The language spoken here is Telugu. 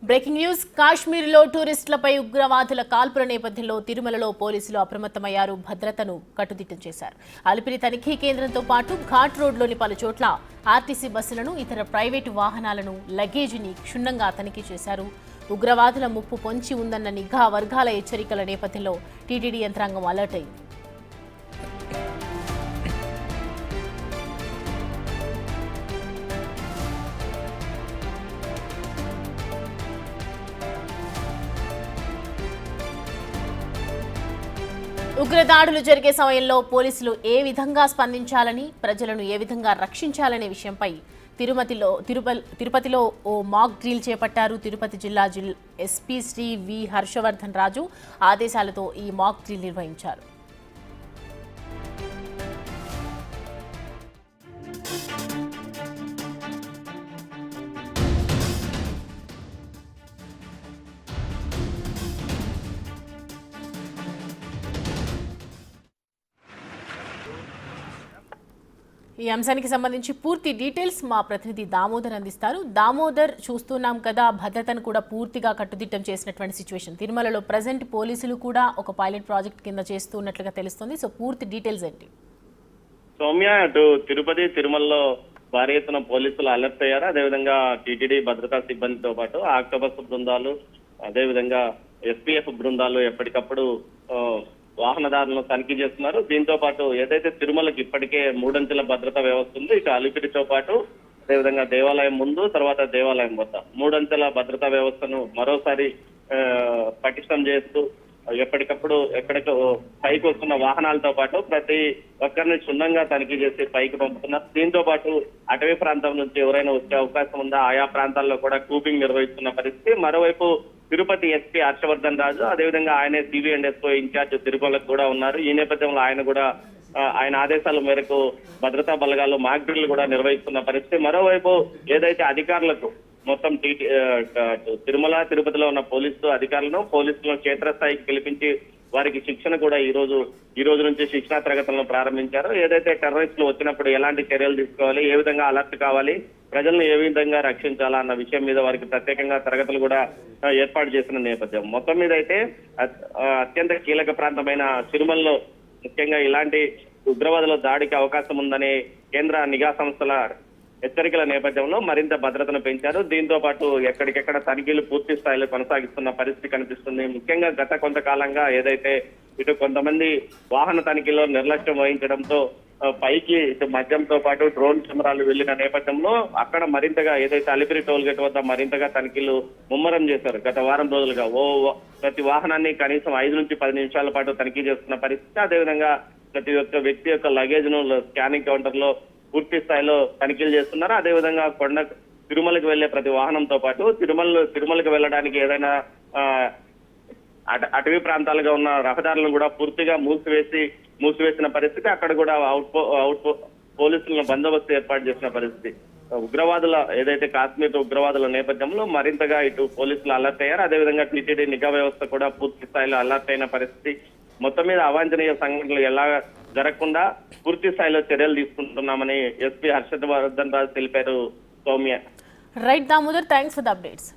బ్రేకింగ్ న్యూస్ కాశ్మీర్లో టూరిస్టులపై ఉగ్రవాదుల కాల్పుల నేపథ్యంలో తిరుమలలో పోలీసులు అప్రమత్తమయ్యారు. భద్రతను కట్టుదిట్టం చేశారు. అలిపిరి తనిఖీ కేంద్రంతో పాటు ఘాట్ రోడ్లోని పలు చోట్ల ఆర్టీసీ బస్సులను, ఇతర ప్రైవేటు వాహనాలను, లగేజీని క్షుణ్ణంగా తనిఖీ చేశారు. ఉగ్రవాదుల ముప్పు పొంచి ఉందన్న నిఘా వర్గాల హెచ్చరికల నేపథ్యంలో టీటీడీ యంత్రాంగం అలర్ట్ అయింది. ఉగ్రదాడులు జరిగే సమయంలో పోలీసులు ఏ విధంగా స్పందించాలని, ప్రజలను ఏ విధంగా రక్షించాలనే విషయంపై తిరుపతిలో ఓ మాక్ డ్రిల్ చేపట్టారు. తిరుపతి జిల్లా ఎస్పీ శ్రీ వి హర్షవర్ధన్ రాజు ఆదేశాలతో ఈ మాక్ డ్రిల్ నిర్వహించారు. ఈ అంశానికి సంబంధించి పూర్తి డీటెయిల్స్ మా ప్రతినిధి దామోదర్ అందిస్తారు. దామోదర్, చూస్తున్నాం కదా, భద్రతను కూడా పూర్తిగా కట్టుదిట్టం చేసినటువంటి సిచ్యువేషన్. తిరుమలలో ప్రజెంట్ పోలీసులు కూడా ఒక పైలట్ ప్రాజెక్ట్ కింద చేస్తున్నట్లుగా తెలుస్తుంది. సో పూర్తి డీటెయిల్స్ ఏంటి? సౌమ్య, అటు తిరుపతి తిరుమలలో భారీ ఎత్తున పోలీసులు అలర్ట్ అయ్యారు. అదేవిధంగా టీటీడీ భద్రతా సిబ్బందితో పాటు ఆక్టోబస్ బృందాలు, అదేవిధంగా ఎస్పీఎఫ్ బృందాలు ఎప్పటికప్పుడు వాహనదారులను తనిఖీ చేస్తున్నారు. దీంతో పాటు ఏదైతే తిరుమలకి ఇప్పటికే 3 అంచెల భద్రతా వ్యవస్థ ఉంది, ఇటు అలిపిరితో పాటు అదేవిధంగా దేవాలయం ముందు, తర్వాత దేవాలయం వద్ద 3 అంచెల భద్రతా వ్యవస్థను మరోసారి పటిష్టం చేస్తూ ఎప్పటికప్పుడు ఎక్కడికో పైకి వస్తున్న వాహనాలతో పాటు ప్రతి ఒక్కరిని క్షుణ్ణంగా తనిఖీ చేసి పైకి పంపుతున్నారు. దీంతో పాటు అటవీ ప్రాంతం నుంచి ఎవరైనా వచ్చే అవకాశం ఉందా, ఆయా ప్రాంతాల్లో కూడా కూపింగ్ నిర్వహిస్తున్న పరిస్థితి. మరోవైపు తిరుపతి ఎస్పీ హర్షవర్ధన్ రాజు, అదేవిధంగా ఆయనే సివి అండ్ ఎస్ఓ ఇన్ఛార్జ్ తిరుమలకు కూడా ఉన్నారు. ఈ నేపథ్యంలో ఆయన ఆదేశాల మేరకు భద్రతా బలగాలు మాక్ డ్రిల్ కూడా నిర్వహిస్తున్న పరిస్థితి. మరోవైపు ఏదైతే అధికారులకు మొత్తం తిరుమల తిరుపతిలో ఉన్న పోలీసులను క్షేత్రస్థాయికి పిలిపించి వారికి శిక్షణ కూడా ఈ రోజు నుంచి శిక్షణా తరగతులను ప్రారంభించారు. ఏదైతే టెర్రరిస్టులు వచ్చినప్పుడు ఎలాంటి చర్యలు తీసుకోవాలి, ఏ విధంగా అలర్ట్ కావాలి, ప్రజలను ఏ విధంగా రక్షించాలా అన్న విషయం మీద వారికి ప్రత్యేకంగా తరగతులు కూడా ఏర్పాటు చేసిన నేపథ్యం. మొత్తం మీద అయితే అత్యంత కీలక ప్రాంతమైన తిరుమలలో ముఖ్యంగా ఇలాంటి ఉగ్రవాదుల దాడికి అవకాశం ఉందనే కేంద్ర నిఘా సంస్థల హెచ్చరికల నేపథ్యంలో మరింత భద్రతను పెంచారు. దీంతో పాటు ఎక్కడికెక్కడ తనిఖీలు పూర్తి స్థాయిలో కొనసాగిస్తున్న పరిస్థితి కనిపిస్తుంది. ముఖ్యంగా గత కొంతకాలంగా ఏదైతే ఇటు కొంతమంది వాహన తనిఖీలో నిర్లక్ష్యం వహించడంతో పైకి ఇటు మద్యంతో పాటు డ్రోన్ కెమెరాలు వెళ్లిన నేపథ్యంలో అక్కడ మరింతగా ఏదైతే అలిపిరి టోల్ గేట్ వద్ద మరింతగా తనిఖీలు ముమ్మరం చేశారు. గత వారం రోజులుగా ప్రతి వాహనాన్ని కనీసం 5 నుంచి 10 నిమిషాల పాటు తనిఖీ చేస్తున్న పరిస్థితి. అదేవిధంగా ప్రతి ఒక్క వ్యక్తి యొక్క లగేజ్ ను స్కానింగ్ కౌంటర్ లో పూర్తి స్థాయిలో తనిఖీలు చేస్తున్నారు. అదేవిధంగా తిరుమలకు వెళ్లే ప్రతి వాహనంతో పాటు తిరుమలకు వెళ్ళడానికి ఏదైనా అటవీ ప్రాంతాలుగా ఉన్న రహదారులను కూడా పూర్తిగా మూసివేసిన పరిస్థితి. అక్కడ కూడా పోలీసులను బందోబస్తు ఏర్పాటు చేసిన పరిస్థితి. ఉగ్రవాదుల ఏదైతే కాశ్మీర్ ఉగ్రవాదుల నేపథ్యంలో మరింతగా ఇటు పోలీసులు అలర్ట్ అయ్యారు. అదేవిధంగా టీటీడీ నిఘా వ్యవస్థ కూడా పూర్తి స్థాయిలో అలర్ట్ అయిన పరిస్థితి. మొత్తం మీద అవాంఛనీయ సంఘటనలు ఎలా జరగకుండా పూర్తి స్థాయిలో చర్యలు తీసుకుంటున్నామని ఎస్పీ హర్షవర్ధన్ రాజు తెలిపారు. Soumya. Right Damodar, thanks for the updates.